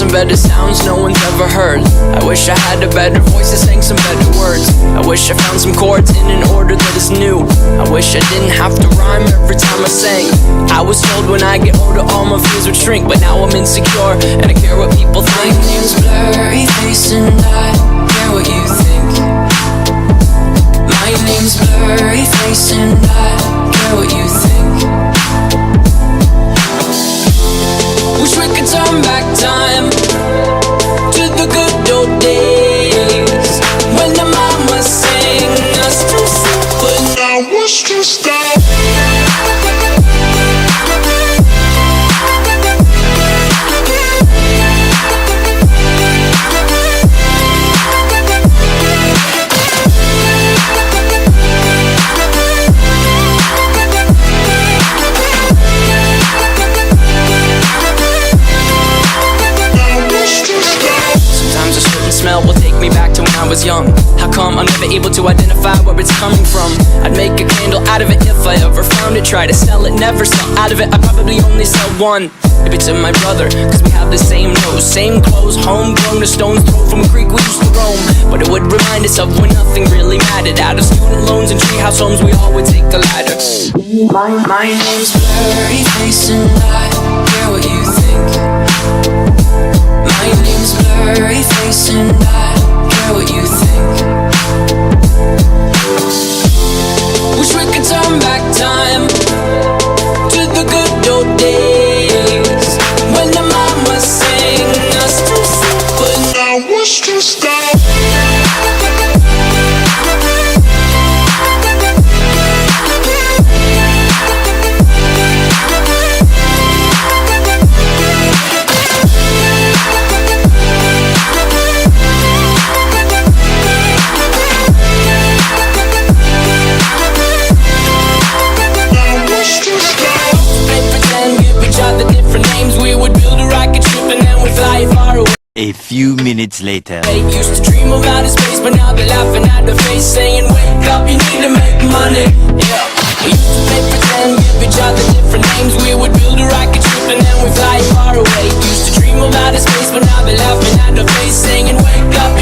some better sounds no one's ever heard. I wish I had a better voice that sang some better words. I wish I found some chords in an order that is new. I wish I didn't have to rhyme every time I sang. I was told when I get older all my fears would shrink, but now I'm insecure and I care what people think. My name's Blurry Face and I care what you think. My name's Blurry Face and I care what you think. Wish we could turn back time to the good old days when the mama sang us to sleep, but now what's to stop? Smell will take me back to when I was young. How come I'm never able to identify where it's coming from? I'd make a candle out of it if I ever found it. Try to sell it, never sell out of it. I'd probably only sell one. Maybe to my brother, cause we have the same nose, same clothes, homegrown, a stone's throw from a creek we used to roam. But it would remind us of when nothing really mattered. Out of student loans and treehouse homes, we all would take a ladder. My name's Blurry Face and I care what you think. My name's Blurry Face and I care what you think. Wish we could turn back time to the good old days when the mama sang us to sleep, but now what's to stop? A few minutes later. They used to dream of outer space, but now they're laughing at the face, saying, wake up, you need to make money. Yeah. We used to play pretend, give each other different names. We would build a rocket ship and then we'd fly far away. Used to dream of outer space, but now they're laughing at the face, saying, wake up,